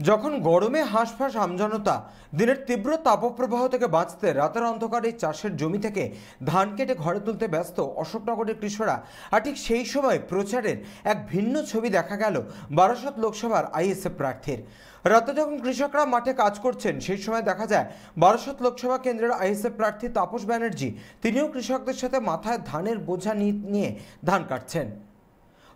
যখন গরমে হাঁসফাঁস আমজনতা, দিনের তীব্র তাপপ্রবাহ থেকে বাঁচতে রাতের অন্ধকারে চাষের জমি থেকে ধান কেটে ঘরে তুলতে ব্যস্ত অশোকনগরের কৃষকরা। আর ঠিক সেই সময় প্রচারের এক ভিন্ন ছবি দেখা গেল বারাসত লোকসভার আইএসএফ প্রার্থীর। রাতে যখন কৃষকরা মাঠে কাজ করছেন সেই সময় দেখা যায় বারাসত লোকসভা কেন্দ্রের আইএসএফ প্রার্থী তাপস ব্যানার্জি তিনিও কৃষকদের সাথে মাথায় ধানের বোঝা নিয়ে ধান কাটছেন।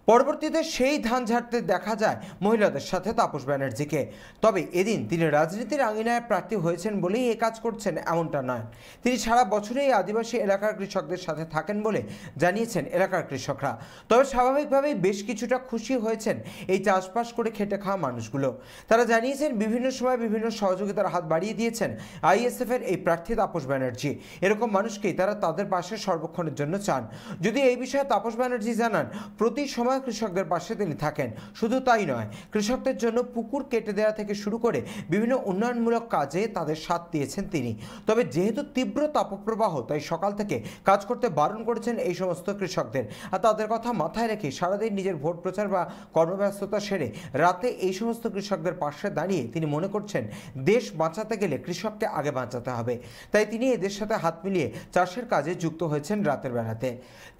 পরবর্তীতে সেই ধান ঝাড়তে দেখা যায় মহিলাদের সাথে তাপস ব্যানার্জিকে। তবে এদিন তিনি রাজনীতির আঙিনায় প্রার্থী হয়েছেন বলেই এ কাজ করছেন এমনটা নয়, তিনি সারা বছরই আদিবাসী এলাকার কৃষকদের সাথে থাকেন বলে জানিয়েছেন এলাকার কৃষকরা। তবে স্বাভাবিকভাবেই বেশ কিছুটা খুশি হয়েছেন এই চাষবাস করে খেটে খাওয়া মানুষগুলো। তারা জানিয়েছেন বিভিন্ন সময় বিভিন্ন সহযোগিতার হাত বাড়িয়ে দিয়েছেন আইএসএফের এই প্রার্থী তাপস ব্যানার্জি। এরকম মানুষকেই তারা তাদের পাশে সর্বক্ষণের জন্য চান। যদি এই বিষয়ে তাপস ব্যানার্জি জানান, প্রতি সময় কৃষকদের পাশে তিনি থাকেন। শুধু তাই নয়, কৃষকদের জন্য পুকুর কেটে দেওয়া থেকে শুরু করে বিভিন্ন উন্নয়নমূলক কাজে তাদের সাথ দিয়েছেন তিনি। তবে যেহেতু তীব্র তাপপ্রবাহ, তাই সকাল থেকে কাজ করতে বারণ করেছেন এই সমস্ত কৃষকদের। আর তাদের কথা মাথায় রেখে সারাদিন নিজের ভোট প্রচার বা কর্মব্যস্ততা সেরে রাতে এই সমস্ত কৃষকদের পাশে দাঁড়িয়ে তিনি মনে করছেন দেশ বাঁচাতে গেলে কৃষককে আগে বাঁচাতে হবে। তাই তিনি এদের সাথে হাত মিলিয়ে চাষের কাজে যুক্ত হয়েছেন রাতের বেলাতে।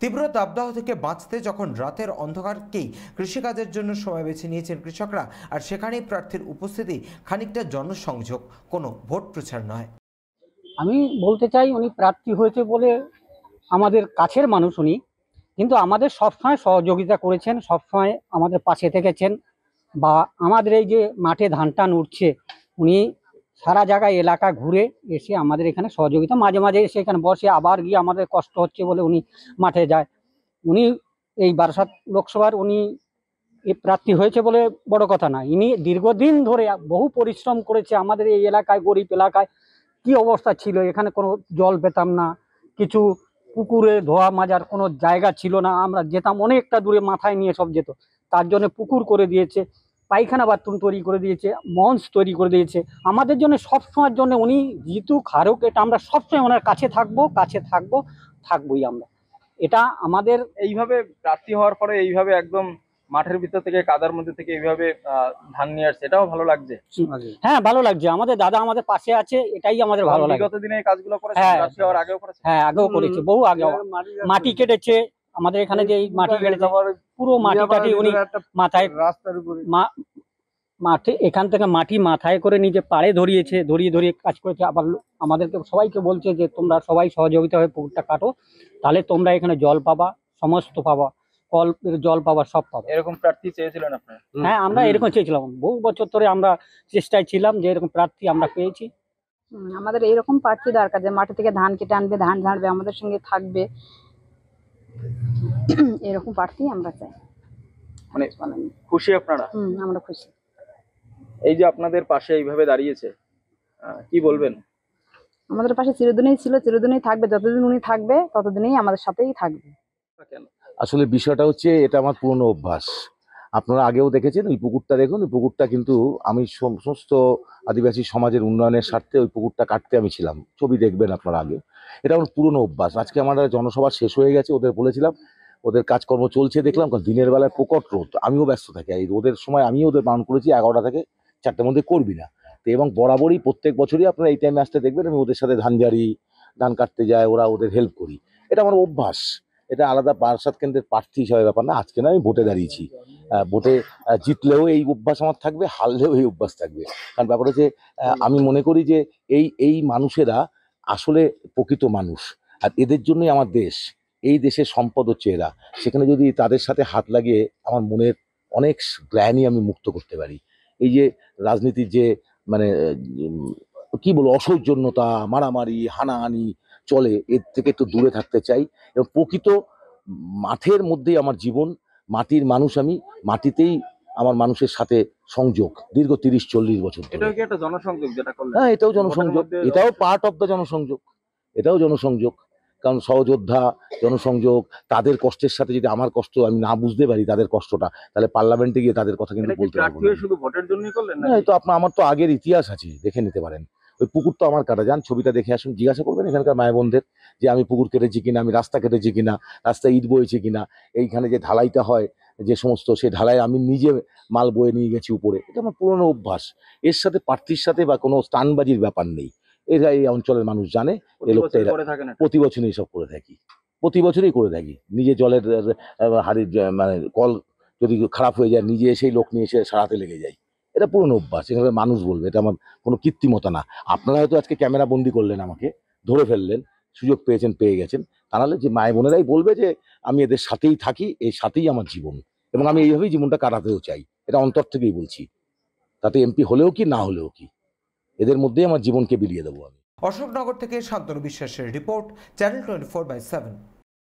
তীব্র তাপদাহ থেকে বাঁচতে যখন রাতের অন্ধকারকেই কৃষিকাজের জন্য সময় বেছে নিয়েছেন কৃষকরা। আর সেখানেই প্রার্থীর উপস্থিতি খানিকটা জনসংযোগ, কোনো ভোট প্রচার নয়। আমি বলতে চাই, উনি প্রার্থী হয়েছে বলে আমাদের কাছের মানুষ উনি, কিন্তু আমাদের সবসময় সহযোগিতা করেছেন, সবসময় আমাদের পাশে থেকেছেন। বা আমাদের এই যে মাঠে ধান টান উঠছে, উনি সারা জায়গায় এলাকা ঘুরে এসে আমাদের এখানে সহযোগিতা, মাঝে মাঝে এসে এখানে বসে আবার গিয়ে আমাদের কষ্ট হচ্ছে বলে উনি মাঠে যায়। উনি এই বারাসাত লোকসভার উনি এই প্রার্থী হয়েছে বলে বড় কথা না, ইনি দীর্ঘদিন ধরে বহু পরিশ্রম করেছে। আমাদের এই এলাকায়, গরিব এলাকায় কি অবস্থা ছিল, এখানে কোনো জল পেতাম না, কিছু পুকুরে ধোয়া মাজার কোনো জায়গা ছিল না, আমরা যেতাম অনেকটা দূরে, মাথায় নিয়ে সব যেত। তার জন্য পুকুর করে দিয়েছে, পায়খানা বাথরুম তৈরি করে দিয়েছে, মঞ্চ তৈরি করে দিয়েছে আমাদের জন্য। সবসময়ের জন্য উনি জিতু খারুক, এটা আমরা সবসময় ওনার কাছে থাকবো, থাকবোই আমরা। এটা আমাদের এইভাবে প্রার্থী হওয়ার পরে এইভাবে একদম মাঠের ভিতর থেকে কাদার মধ্যে থেকে এইভাবে ধান নিয়ে আসছে, এটাও ভালো লাগছে। হ্যাঁ, ভালো লাগছে। আমাদের দাদা আমাদের পাশে আছে, এটাই আমাদের ভালো লাগে। বিগত দিনে এই কাজগুলো করেছে, হ্যাঁ, প্রার্থী হওয়ার আগেও করেছে। হ্যাঁ, আগেও করেছে, বহু আগে। মাটি কেটেছে আমাদের এখানে, যে মাটি কেটেছে পুরো মাটিটাটি উনি মাথায় রাস্তার উপরে মাঠে এখান থেকে মাটি মাথায় করে নিজে পাড়ে ধরিয়ে কাজ করেছে। আবার আমাদেরকে সবাইকে বলছে যে তোমরা সবাই সহযোগিতা হয়ে পুকুরটা কাটো, তাহলে তোমরা এখানে জল পাবা, সমস্ত পাবা, কলের জল পাবা, সব পাবা। এরকম প্রার্থী চেয়েছিলেন আপনারা? হ্যাঁ, আমরা এরকম চেয়েছিলাম, বহু বছর ধরে আমরা চেষ্টায় ছিলাম যে এরকম প্রার্থী আমরা পেয়েছি। আমাদের এইরকম প্রার্থী দরকার, যে মাঠে থেকে ধান কেটে আনবে, ধান ঝাড়বে, আমাদের সঙ্গে থাকবে, এরকম প্রার্থী আমরা চাই। মানে খুশি আপনারা? আমরা খুশি। এই যে আপনাদের পাশে এইভাবে দাঁড়িয়েছে, কি বলবেন? আমাদের পাশে চিরদিনই ছিল, চিরদিনই থাকবে, যতদিন উনি থাকবে ততদিনই আমাদের সাথেই থাকবে। আসলে বিষয়টা হচ্ছে, এটা আমার পুরনো অভ্যাস। আপনারা আগেও দেখেছেন, ওই পুকুরটা দেখুন, ওই পুকুরটা কিন্তু আমি সমস্ত আদিবাসী সমাজের উন্নয়নের স্বার্থে ওই পুকুরটা কাটতে আমি ছিলাম, ছবি দেখবেন আপনারা আগে। এটা আমার পুরনো অভ্যাস। আজকে আমার জনসভা শেষ হয়ে গেছে, ওদের বলেছিলাম, ওদের কাজকর্ম চলছে দেখলাম, কারণ দিনের বেলায় প্রকট রোদ, আমিও ব্যস্ত থাকি। এই রোদের সময় আমিও ওদের বারণ করেছি 11টা থেকে 4টার মধ্যে করবি না। তো এবং বরাবরই প্রত্যেক বছরই আপনারা এই টাইমে আসতে দেখবেন আমি ওদের সাথে ধান ঝাড়ি, ধান কাটতে যাই, ওরা ওদের হেল্প করি। এটা আমার অভ্যাস। এটা আলাদা বারাসাত কেন্দ্রের প্রার্থী হিসাবে ব্যাপার না। আজকে না, আমি ভোটে দাঁড়িয়েছি, ভোটে জিতলেও এই অভ্যাস আমার থাকবে, হারলেও এই অভ্যাস থাকবে। কারণ ব্যাপার হচ্ছে, আমি মনে করি যে এই মানুষেরা আসলে প্রকৃত মানুষ, আর এদের জন্যই আমার দেশ। এই দেশের সম্পদ হচ্ছে এরা। সেখানে যদি তাদের সাথে হাত লাগিয়ে আমার মনের অনেক গ্লানি আমি মুক্ত করতে পারি। এই যে রাজনীতির যে মানে কি বলবো, অসৌজন্যতা, মারামারি, হানাহানি চলে, এর থেকে একটু দূরে থাকতে চাই। এবং প্রকৃত মাঠের মধ্যেই আমার জীবন, মাটির মানুষ আমি, মাটিতেই আমার মানুষের সাথে সংযোগ দীর্ঘ 30-40 বছর ধরে। এটাও কি একটা জনসংযোগ যেটা করলেন? হ্যাঁ, এটাও জনসংযোগ, এটাও পার্ট অফ দ্য জনসংযোগ, এটাও জনসংযোগ। কারণ সহযোদ্ধা, জনসংযোগ, তাদের কষ্টের সাথে যদি আমার কষ্ট আমি না বুঝতে পারি, তাদের কষ্টটা, তাহলে পার্লামেন্টে গিয়ে তাদের কথা কিন্তু বলতে পারবো না। শুধু ভোটের জন্যই করলেন না? তো আমার তো আগের ইতিহাস আছে, দেখে নিতে পারেন। ওই পুকুর তো আমার কাটা, যান ছবিটা দেখে আসুন, জিজ্ঞাসা করবেন এখানকার মায় বোনদের যে আমি পুকুর কেটেছি কিনা, আমি রাস্তা কেটেছি কিনা, রাস্তায় ইট বয়েছে কিনা, এইখানে যে ঢালাইটা হয় যে সমস্ত, সেই ঢালাই আমি নিজে মাল বয়ে নিয়ে গেছি উপরে। এটা আমার পুরনো অভ্যাস। এর সাথে প্রার্থীর সাথে বা কোনো স্টানবাজির ব্যাপার নেই। এরা এই অঞ্চলের মানুষ জানে এই লোকটা করে থাকেন এটা? প্রতি বছরই এসব করে থাকি, প্রতি বছরই করে থাকি। নিজে জলের হাড়ির মানে কল যদি খারাপ হয়ে যায় নিজে এসেই লোক নিয়ে এসে সারাতে লেগে যায়। এটা পুরনো অভ্যাস, এভাবে মানুষ বলবে, এটা আমার কোনো কৃত্রিমতা না। আপনারা হয়তো আজকে ক্যামেরা বন্দি করলেন, আমাকে ধরে ফেললেন, সুযোগ পেয়েছেন, পেয়ে গেছেন, তা নাহলে যে মায় বোনেরাই বলবে যে আমি এদের সাথেই থাকি, এই সাথেই আমার জীবন, এবং আমি এইভাবেই জীবনটা কাটাতেও চাই। এটা অন্তর থেকেই বলছি, তাতে এমপি হলেও কি না হলেও কি, এদের মধ্যেই আমার জীবনকে বিলিয়ে দেবো আমি। অশোকনগর থেকে শান্তনু বিশ্বাসের রিপোর্ট, চ্যানেল 24/7।